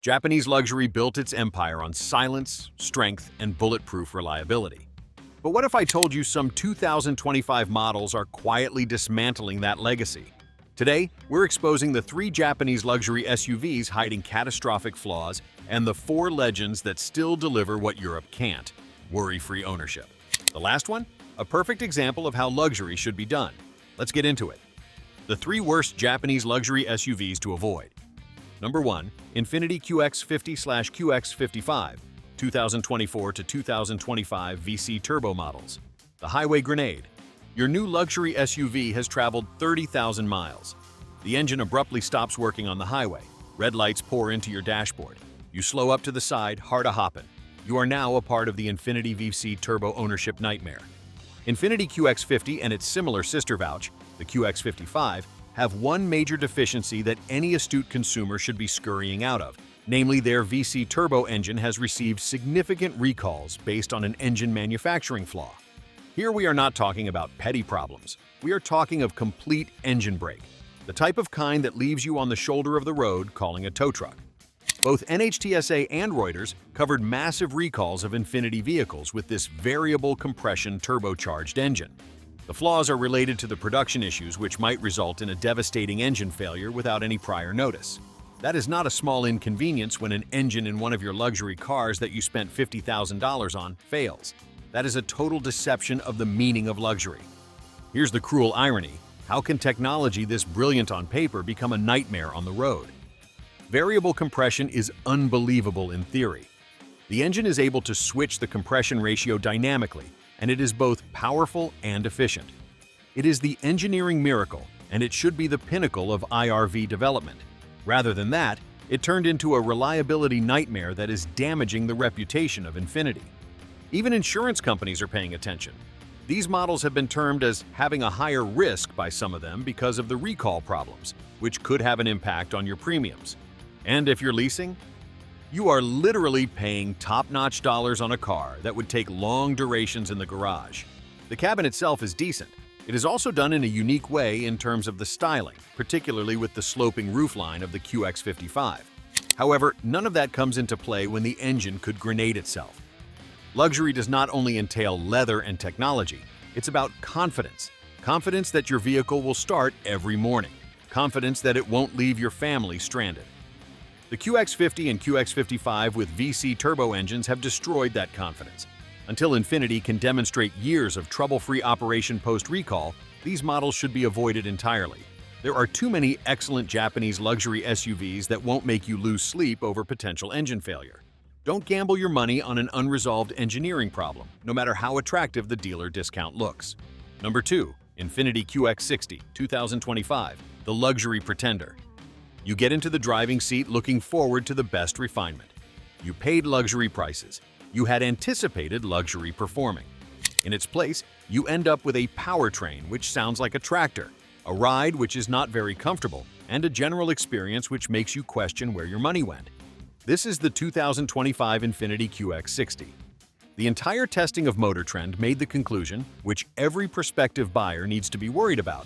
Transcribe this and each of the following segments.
Japanese luxury built its empire on silence, strength, and bulletproof reliability. But what if I told you some 2025 models are quietly dismantling that legacy? Today, we're exposing the 3 Japanese luxury SUVs hiding catastrophic flaws and the 4 legends that still deliver what Europe can't: worry-free ownership. The last one? A perfect example of how luxury should be done. Let's get into it. The 3 worst Japanese luxury SUVs to avoid. Number 1. Infiniti QX50/QX55, 2024 to 2025 VC turbo models. The Highway Grenade. Your new luxury SUV has traveled 30,000 miles. The engine abruptly stops working on the highway. Red lights pour into your dashboard. You slow up to the side, hard a hoppin'. You are now a part of the Infiniti VC turbo ownership nightmare. Infiniti QX50 and its similar sister vouch, the QX55, have one major deficiency that any astute consumer should be scurrying out of, namely their VC turbo engine has received significant recalls based on an engine manufacturing flaw. Here we are not talking about petty problems. We are talking of complete engine break, the type of kind that leaves you on the shoulder of the road calling a tow truck. Both NHTSA and Reuters covered massive recalls of Infiniti vehicles with this variable compression turbocharged engine. The flaws are related to the production issues, which might result in a devastating engine failure without any prior notice. That is not a small inconvenience when an engine in one of your luxury cars that you spent $50,000 on fails. That is a total deception of the meaning of luxury. Here's the cruel irony. How can technology this brilliant on paper become a nightmare on the road? Variable compression is unbelievable in theory. The engine is able to switch the compression ratio dynamically, and it is both powerful and efficient. It is the engineering miracle, and it should be the pinnacle of IRV development. Rather than that, it turned into a reliability nightmare that is damaging the reputation of Infiniti. Even insurance companies are paying attention. These models have been termed as having a higher risk by some of them because of the recall problems, which could have an impact on your premiums. And if you're leasing, you are literally paying top-notch dollars on a car that would take long durations in the garage. The cabin itself is decent. It is also done in a unique way in terms of the styling, particularly with the sloping roofline of the QX55. However, none of that comes into play when the engine could grenade itself. Luxury does not only entail leather and technology, it's about confidence. Confidence that your vehicle will start every morning. Confidence that it won't leave your family stranded. The QX50 and QX55 with VC turbo engines have destroyed that confidence. Until Infiniti can demonstrate years of trouble-free operation post-recall, these models should be avoided entirely. There are too many excellent Japanese luxury SUVs that won't make you lose sleep over potential engine failure. Don't gamble your money on an unresolved engineering problem, no matter how attractive the dealer discount looks. Number 2. Infiniti QX60, 2025, the luxury pretender. You get into the driving seat looking forward to the best refinement. You paid luxury prices. You had anticipated luxury performing. In its place, you end up with a powertrain which sounds like a tractor, a ride which is not very comfortable, and a general experience which makes you question where your money went. This is the 2025 Infiniti QX60. The entire testing of Motor Trend made the conclusion, which every prospective buyer needs to be worried about.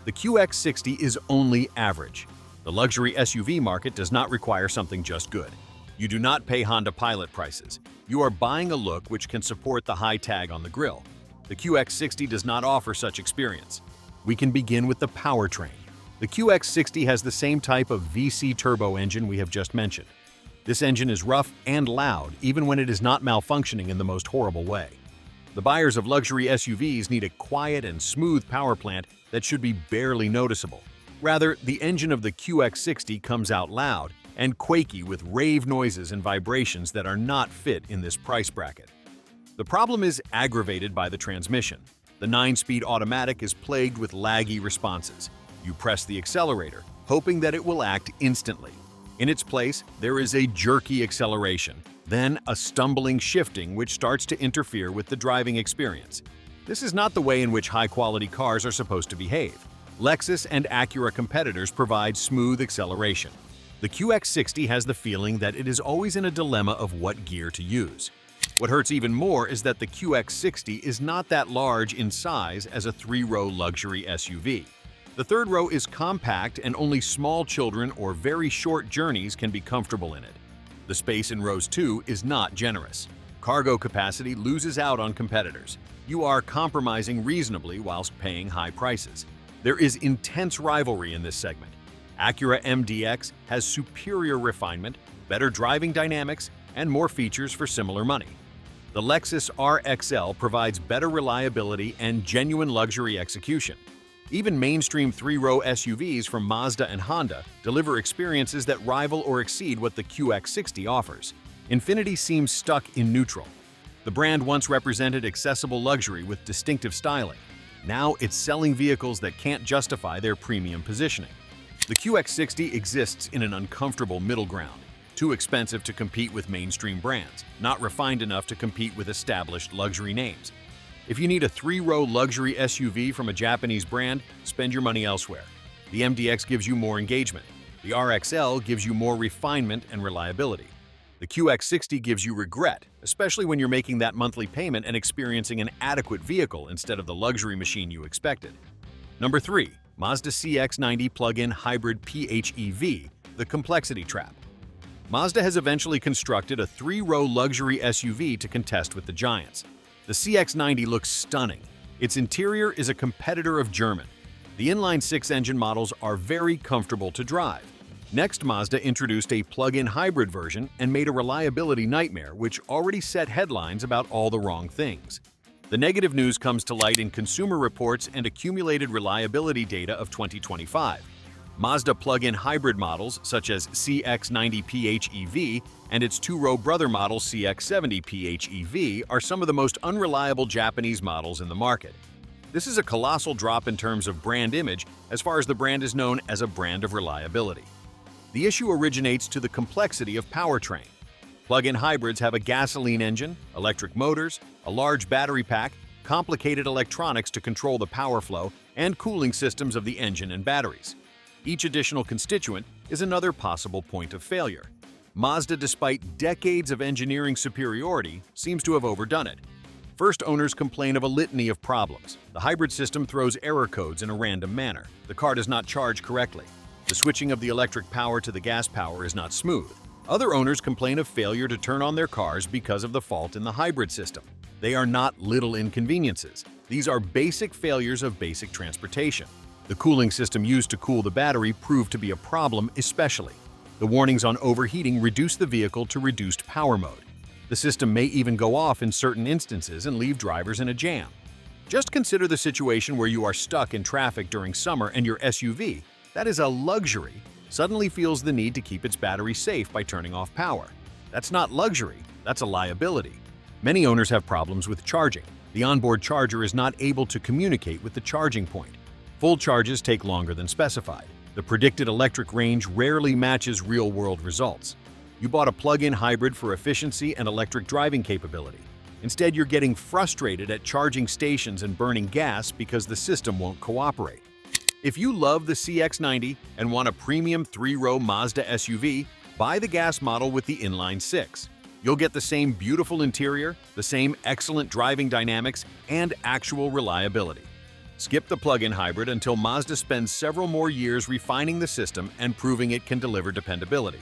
The QX60 is only average. The luxury SUV market does not require something just good. You do not pay Honda Pilot prices. You are buying a look which can support the high tag on the grille. The QX60 does not offer such experience. We can begin with the powertrain. The QX60 has the same type of VC turbo engine we have just mentioned. This engine is rough and loud even when it is not malfunctioning in the most horrible way. The buyers of luxury SUVs need a quiet and smooth power plant that should be barely noticeable. Rather, the engine of the QX60 comes out loud and quaky with rave noises and vibrations that are not fit in this price bracket. The problem is aggravated by the transmission. The 9-speed automatic is plagued with laggy responses. You press the accelerator, hoping that it will act instantly. In its place, there is a jerky acceleration, then a stumbling shifting which starts to interfere with the driving experience. This is not the way in which high-quality cars are supposed to behave. Lexus and Acura competitors provide smooth acceleration. The QX60 has the feeling that it is always in a dilemma of what gear to use. What hurts even more is that the QX60 is not that large in size as a 3-row luxury SUV. The third row is compact and only small children or very short journeys can be comfortable in it. The space in rows 2 is not generous. Cargo capacity loses out on competitors. You are compromising reasonably whilst paying high prices. There is intense rivalry in this segment. Acura MDX has superior refinement, better driving dynamics, and more features for similar money. The Lexus RXL provides better reliability and genuine luxury execution. Even mainstream three-row SUVs from Mazda and Honda deliver experiences that rival or exceed what the QX60 offers. Infiniti seems stuck in neutral. The brand once represented accessible luxury with distinctive styling. Now it's selling vehicles that can't justify their premium positioning. The QX60 exists in an uncomfortable middle ground. Too expensive to compete with mainstream brands, not refined enough to compete with established luxury names. If you need a three-row luxury SUV from a Japanese brand, spend your money elsewhere. The MDX gives you more engagement. The RXL gives you more refinement and reliability. The QX60 gives you regret, especially when you're making that monthly payment and experiencing an adequate vehicle instead of the luxury machine you expected. Number 3. Mazda CX-90 Plug-in Hybrid PHEV, the complexity trap. Mazda has eventually constructed a three-row luxury SUV to contest with the giants. The CX-90 looks stunning. Its interior is a competitor of German. The inline-six engine models are very comfortable to drive. Next, Mazda introduced a plug-in hybrid version and made a reliability nightmare, which already set headlines about all the wrong things. The negative news comes to light in Consumer Reports and accumulated reliability data of 2025. Mazda plug-in hybrid models such as CX-90 PHEV and its two-row brother model CX-70 PHEV are some of the most unreliable Japanese models in the market. This is a colossal drop in terms of brand image as far as the brand is known as a brand of reliability. The issue originates to the complexity of powertrain. Plug-in hybrids have a gasoline engine, electric motors, a large battery pack, complicated electronics to control the power flow, and cooling systems of the engine and batteries. Each additional constituent is another possible point of failure. Mazda, despite decades of engineering superiority, seems to have overdone it. First owners complain of a litany of problems. The hybrid system throws error codes in a random manner. The car does not charge correctly. The switching of the electric power to the gas power is not smooth. Other owners complain of failure to turn on their cars because of the fault in the hybrid system. They are not little inconveniences. These are basic failures of basic transportation. The cooling system used to cool the battery proved to be a problem especially. The warnings on overheating reduce the vehicle to reduced power mode. The system may even go off in certain instances and leave drivers in a jam. Just consider the situation where you are stuck in traffic during summer and your SUV, that is a luxury, suddenly feels the need to keep its battery safe by turning off power. That's not luxury, that's a liability. Many owners have problems with charging. The onboard charger is not able to communicate with the charging point. Full charges take longer than specified. The predicted electric range rarely matches real-world results. You bought a plug-in hybrid for efficiency and electric driving capability. Instead, you're getting frustrated at charging stations and burning gas because the system won't cooperate. If you love the CX-90 and want a premium three-row Mazda SUV, buy the gas model with the inline-six. You'll get the same beautiful interior, the same excellent driving dynamics, and actual reliability. Skip the plug-in hybrid until Mazda spends several more years refining the system and proving it can deliver dependability.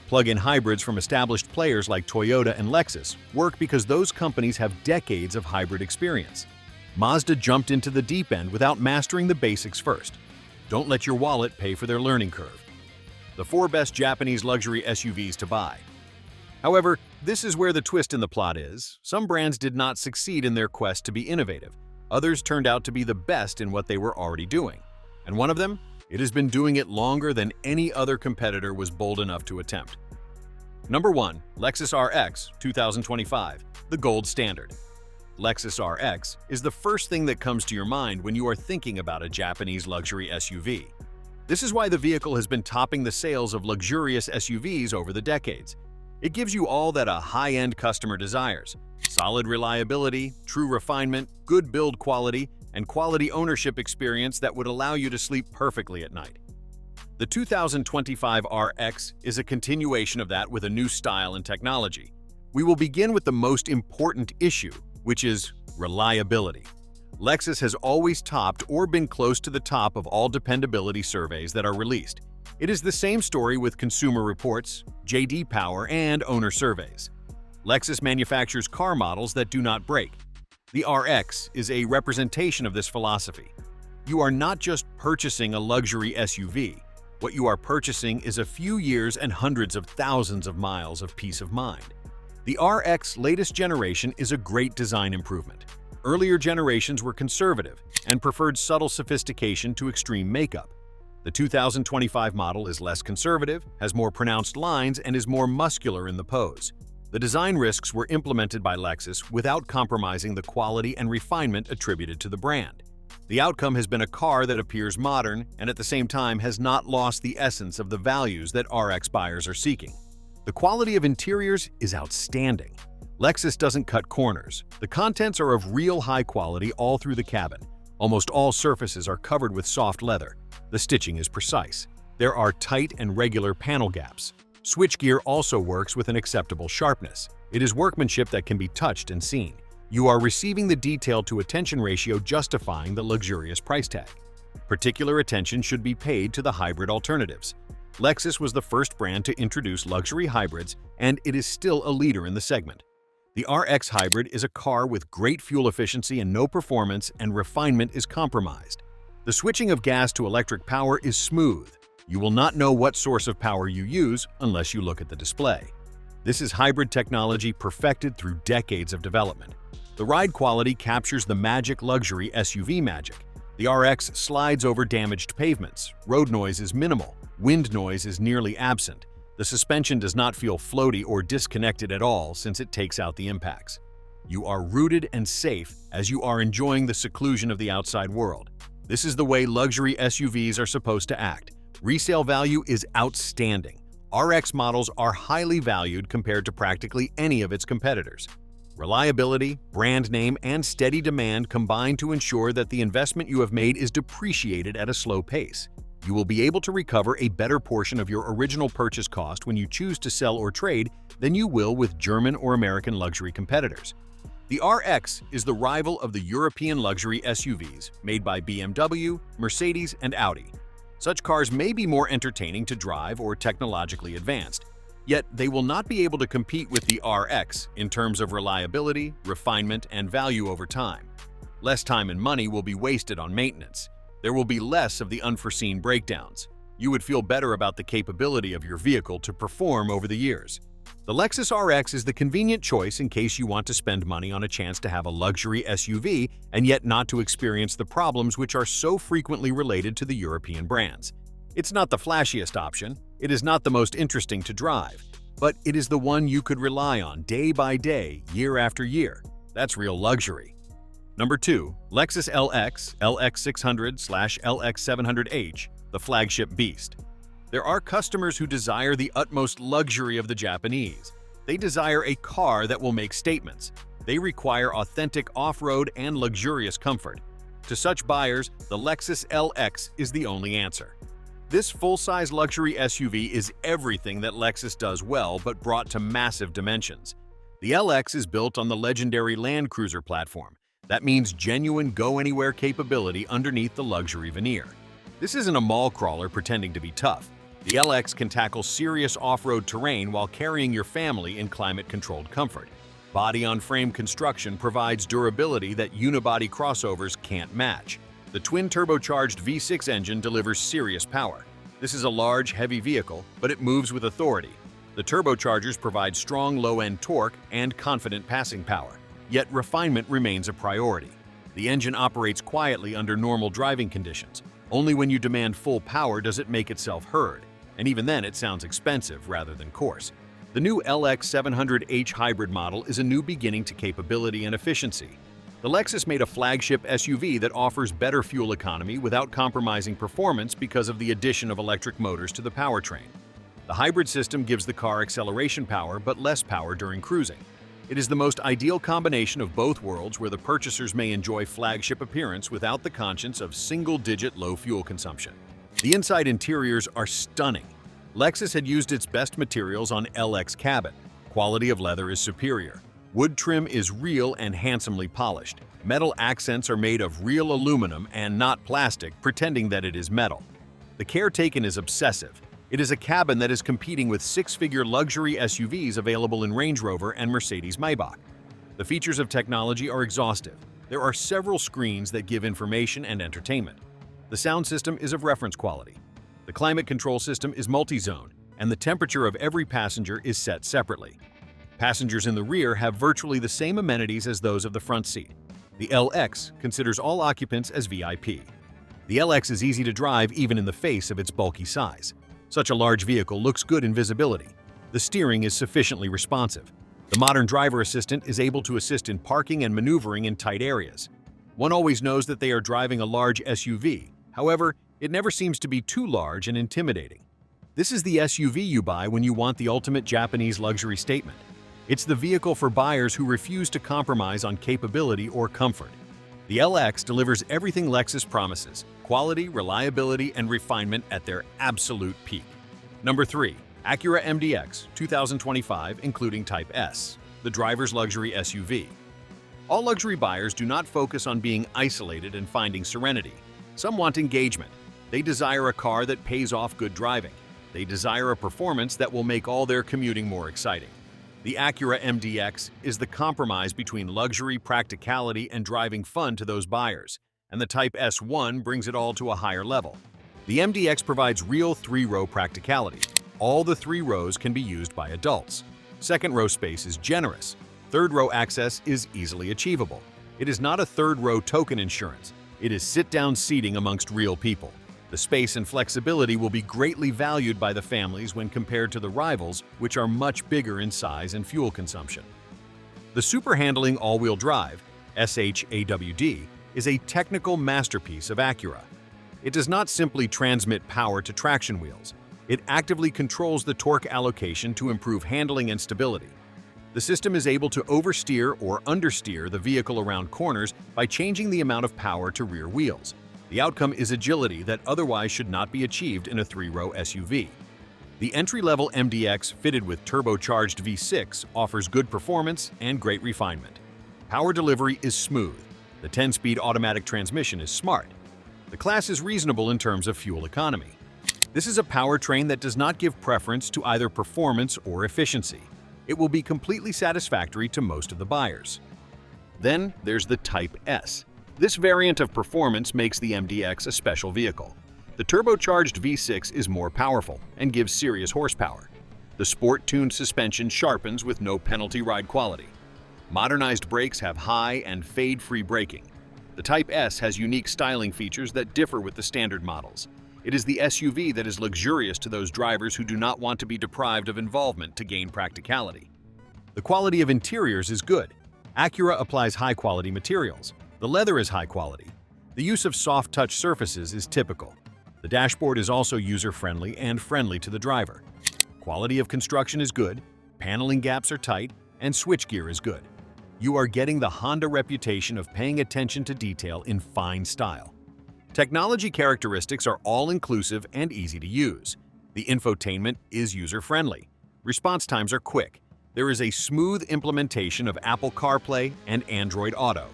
Plug-in hybrids from established players like Toyota and Lexus work because those companies have decades of hybrid experience. Mazda jumped into the deep end without mastering the basics first. Don't let your wallet pay for their learning curve. The 4 best Japanese luxury SUVs to buy. However, this is where the twist in the plot is. Some brands did not succeed in their quest to be innovative. Others turned out to be the best in what they were already doing. And one of them, it has been doing it longer than any other competitor was bold enough to attempt. Number 1. Lexus RX 2025, the gold standard. Lexus RX is the first thing that comes to your mind when you are thinking about a Japanese luxury SUV. This is why the vehicle has been topping the sales of luxurious SUVs over the decades. It gives you all that a high-end customer desires: solid reliability, true refinement, good build quality, and quality ownership experience that would allow you to sleep perfectly at night. The 2025 RX is a continuation of that with a new style and technology. We will begin with the most important issue, which is reliability. Lexus has always topped or been close to the top of all dependability surveys that are released. It is the same story with Consumer Reports, J.D. Power, and owner surveys. Lexus manufactures car models that do not break. The RX is a representation of this philosophy. You are not just purchasing a luxury SUV. What you are purchasing is a few years and hundreds of thousands of miles of peace of mind. The RX latest generation is a great design improvement. Earlier generations were conservative and preferred subtle sophistication to extreme makeup. The 2025 model is less conservative, has more pronounced lines, and is more muscular in the pose. The design risks were implemented by Lexus without compromising the quality and refinement attributed to the brand. The outcome has been a car that appears modern and at the same time has not lost the essence of the values that RX buyers are seeking. The quality of interiors is outstanding. Lexus doesn't cut corners. The contents are of real high quality all through the cabin. Almost all surfaces are covered with soft leather. The stitching is precise. There are tight and regular panel gaps. Switchgear also works with an acceptable sharpness. It is workmanship that can be touched and seen. You are receiving the detail-to-attention ratio justifying the luxurious price tag. Particular attention should be paid to the hybrid alternatives. Lexus was the first brand to introduce luxury hybrids, and it is still a leader in the segment. The RX Hybrid is a car with great fuel efficiency and no performance, and refinement is compromised. The switching of gas to electric power is smooth. You will not know what source of power you use unless you look at the display. This is hybrid technology perfected through decades of development. The ride quality captures the magic luxury SUV magic. The RX slides over damaged pavements. Road noise is minimal. Wind noise is nearly absent. The suspension does not feel floaty or disconnected at all since it takes out the impacts. You are rooted and safe as you are enjoying the seclusion of the outside world. This is the way luxury SUVs are supposed to act. Resale value is outstanding. RX models are highly valued compared to practically any of its competitors. Reliability, brand name, and steady demand combine to ensure that the investment you have made is depreciated at a slow pace. You will be able to recover a better portion of your original purchase cost when you choose to sell or trade than you will with German or American luxury competitors. The RX is the rival of the European luxury SUVs made by BMW, Mercedes, and Audi. Such cars may be more entertaining to drive or technologically advanced, yet they will not be able to compete with the RX in terms of reliability, refinement, and value over time. Less time and money will be wasted on maintenance. There will be less of the unforeseen breakdowns. You would feel better about the capability of your vehicle to perform over the years. The Lexus RX is the convenient choice in case you want to spend money on a chance to have a luxury SUV and yet not to experience the problems which are so frequently related to the European brands. It's not the flashiest option, it is not the most interesting to drive, but it is the one you could rely on day by day, year after year. That's real luxury. Number 2. Lexus LX, LX600/LX700H, the flagship beast. There are customers who desire the utmost luxury of the Japanese. They desire a car that will make statements. They require authentic off-road and luxurious comfort. To such buyers, the Lexus LX is the only answer. This full-size luxury SUV is everything that Lexus does well but brought to massive dimensions. The LX is built on the legendary Land Cruiser platform. That means genuine go-anywhere capability underneath the luxury veneer. This isn't a mall crawler pretending to be tough. The LX can tackle serious off-road terrain while carrying your family in climate-controlled comfort. Body-on-frame construction provides durability that unibody crossovers can't match. The twin-turbocharged V6 engine delivers serious power. This is a large, heavy vehicle, but it moves with authority. The turbochargers provide strong low-end torque and confident passing power, yet refinement remains a priority. The engine operates quietly under normal driving conditions. Only when you demand full power does it make itself heard, and even then it sounds expensive rather than coarse. The new LX700H hybrid model is a new beginning to capability and efficiency. The Lexus made a flagship SUV that offers better fuel economy without compromising performance because of the addition of electric motors to the powertrain. The hybrid system gives the car acceleration power but less power during cruising. It is the most ideal combination of both worlds where the purchasers may enjoy flagship appearance without the conscience of single-digit low fuel consumption. The inside interiors are stunning. Lexus had used its best materials on LX cabin. Quality of leather is superior. Wood trim is real and handsomely polished. Metal accents are made of real aluminum and not plastic, pretending that it is metal. The care taken is obsessive. It is a cabin that is competing with six-figure luxury SUVs available in Range Rover and Mercedes-Maybach. The features of technology are exhaustive. There are several screens that give information and entertainment. The sound system is of reference quality. The climate control system is multi-zone, and the temperature of every passenger is set separately. Passengers in the rear have virtually the same amenities as those of the front seat. The LX considers all occupants as VIP. The LX is easy to drive even in the face of its bulky size. Such a large vehicle looks good in visibility. The steering is sufficiently responsive. The modern driver assistant is able to assist in parking and maneuvering in tight areas. One always knows that they are driving a large SUV. However, it never seems to be too large and intimidating. This is the SUV you buy when you want the ultimate Japanese luxury statement. It's the vehicle for buyers who refuse to compromise on capability or comfort. The LX delivers everything Lexus promises: quality, reliability, and refinement at their absolute peak. Number 3. Acura MDX 2025, including Type S, the driver's luxury SUV. All luxury buyers do not focus on being isolated and finding serenity. Some want engagement. They desire a car that pays off good driving. They desire a performance that will make all their commuting more exciting. The Acura MDX is the compromise between luxury, practicality, and driving fun to those buyers, and the Type S1 brings it all to a higher level. The MDX provides real three-row practicality. All the 3 rows can be used by adults. Second row space is generous. Third row access is easily achievable. It is not a third row token insurance. It is sit-down seating amongst real people. The space and flexibility will be greatly valued by the families when compared to the rivals, which are much bigger in size and fuel consumption. The super handling all-wheel drive, SHAWD, is a technical masterpiece of Acura. It does not simply transmit power to traction wheels. It actively controls the torque allocation to improve handling and stability. The system is able to oversteer or understeer the vehicle around corners by changing the amount of power to rear wheels. The outcome is agility that otherwise should not be achieved in a 3-row SUV. The entry-level MDX fitted with turbocharged V6 offers good performance and great refinement. Power delivery is smooth. The 10-speed automatic transmission is smart. The class is reasonable in terms of fuel economy. This is a powertrain that does not give preference to either performance or efficiency. It will be completely satisfactory to most of the buyers. Then there's the Type S. This variant of performance makes the MDX a special vehicle. The turbocharged V6 is more powerful and gives serious horsepower. The sport-tuned suspension sharpens with no penalty ride quality. Modernized brakes have high and fade-free braking. The Type S has unique styling features that differ with the standard models. It is the SUV that is luxurious to those drivers who do not want to be deprived of involvement to gain practicality. The quality of interiors is good. Acura applies high-quality materials. The leather is high quality. The use of soft-touch surfaces is typical. The dashboard is also user-friendly and friendly to the driver. Quality of construction is good, paneling gaps are tight, and switchgear is good. You are getting the Honda reputation of paying attention to detail in fine style. Technology characteristics are all-inclusive and easy to use. The infotainment is user-friendly. Response times are quick. There is a smooth implementation of Apple CarPlay and Android Auto.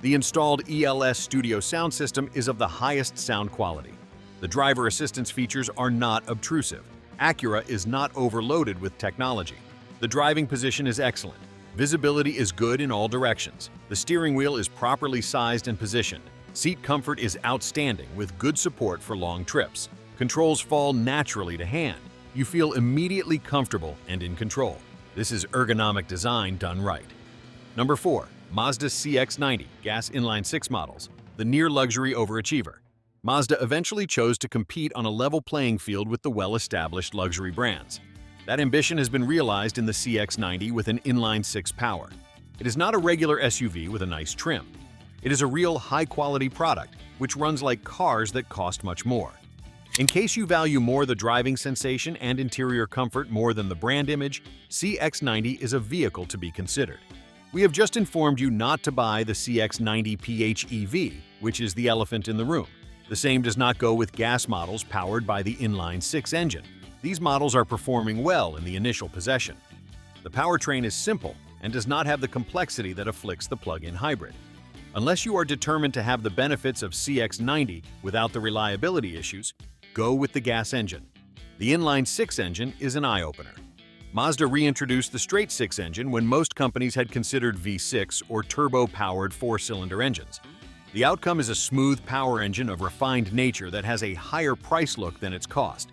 The installed ELS Studio sound system is of the highest sound quality. The driver assistance features are not obtrusive. Acura is not overloaded with technology. The driving position is excellent. Visibility is good in all directions. The steering wheel is properly sized and positioned. Seat comfort is outstanding with good support for long trips. Controls fall naturally to hand. You feel immediately comfortable and in control. This is ergonomic design done right. Number 4. Mazda CX-90 gas inline-6 models, the near-luxury overachiever. Mazda eventually chose to compete on a level playing field with the well-established luxury brands. That ambition has been realized in the CX-90 with an inline-6 power. It is not a regular SUV with a nice trim. It is a real high-quality product, which runs like cars that cost much more. In case you value more the driving sensation and interior comfort more than the brand image, CX-90 is a vehicle to be considered. We have just informed you not to buy the CX-90 PHEV, which is the elephant in the room. The same does not go with gas models powered by the inline-6 engine. These models are performing well in the initial possession. The powertrain is simple and does not have the complexity that afflicts the plug-in hybrid. Unless you are determined to have the benefits of CX-90 without the reliability issues, go with the gas engine. The inline-six engine is an eye-opener. Mazda reintroduced the straight-six engine when most companies had considered V6 or turbo-powered four-cylinder engines. The outcome is a smooth power engine of refined nature that has a higher price look than its cost.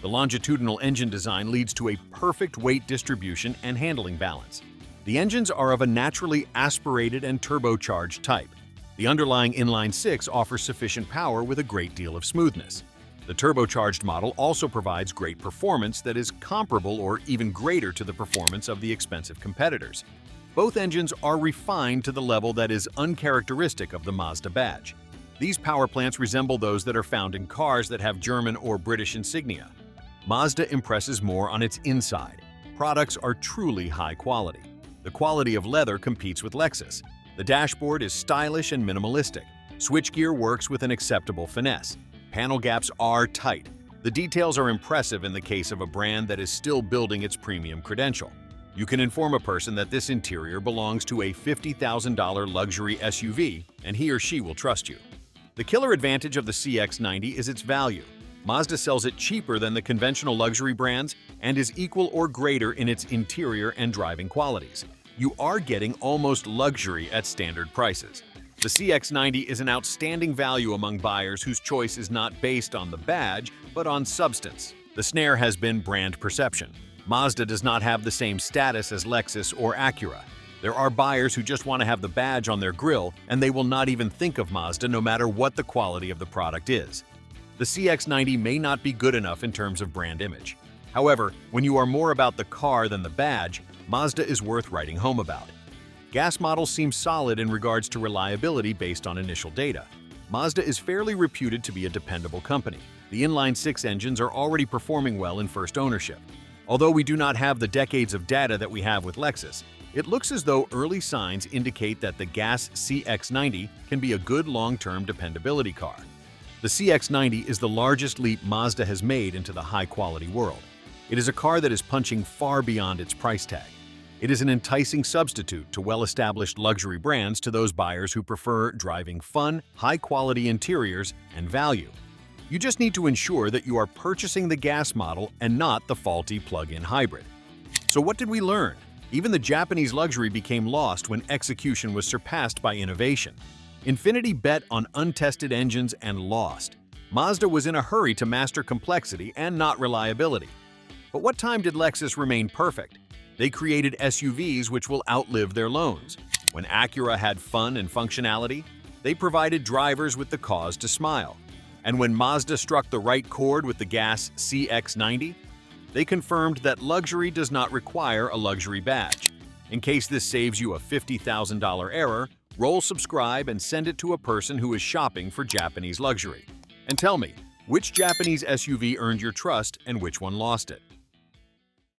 The longitudinal engine design leads to a perfect weight distribution and handling balance. The engines are of a naturally aspirated and turbocharged type. The underlying inline-six offers sufficient power with a great deal of smoothness. The turbocharged model also provides great performance that is comparable or even greater to the performance of the expensive competitors. Both engines are refined to the level that is uncharacteristic of the Mazda badge. These power plants resemble those that are found in cars that have German or British insignia. Mazda impresses more on its inside. Products are truly high quality. The quality of leather competes with Lexus. The dashboard is stylish and minimalistic. Switchgear works with an acceptable finesse. Panel gaps are tight. The details are impressive in the case of a brand that is still building its premium credential. You can inform a person that this interior belongs to a $50,000 luxury SUV, and he or she will trust you. The killer advantage of the CX-90 is its value. Mazda sells it cheaper than the conventional luxury brands and is equal or greater in its interior and driving qualities. You are getting almost luxury at standard prices. The CX-90 is an outstanding value among buyers whose choice is not based on the badge, but on substance. The snare has been brand perception. Mazda does not have the same status as Lexus or Acura. There are buyers who just want to have the badge on their grille, and they will not even think of Mazda no matter what the quality of the product is. The CX-90 may not be good enough in terms of brand image. However, when you are more about the car than the badge, Mazda is worth writing home about. Gas models seem solid in regards to reliability based on initial data. Mazda is fairly reputed to be a dependable company. The inline-six engines are already performing well in first ownership. Although we do not have the decades of data that we have with Lexus, it looks as though early signs indicate that the gas CX-90 can be a good long-term dependability car. The CX-90 is the largest leap Mazda has made into the high-quality world. It is a car that is punching far beyond its price tag. It is an enticing substitute to well-established luxury brands to those buyers who prefer driving fun, high-quality interiors, and value. You just need to ensure that you are purchasing the gas model and not the faulty plug-in hybrid. So what did we learn? Even the Japanese luxury became lost when execution was surpassed by innovation. Infiniti bet on untested engines and lost. Mazda was in a hurry to master complexity and not reliability. But what time did Lexus remain perfect? They created SUVs which will outlive their loans. When Acura had fun and functionality, they provided drivers with the cause to smile. And when Mazda struck the right chord with the gas CX-90, they confirmed that luxury does not require a luxury badge. In case this saves you a $50,000 error, roll subscribe and send it to a person who is shopping for Japanese luxury. And tell me, which Japanese SUV earned your trust and which one lost it?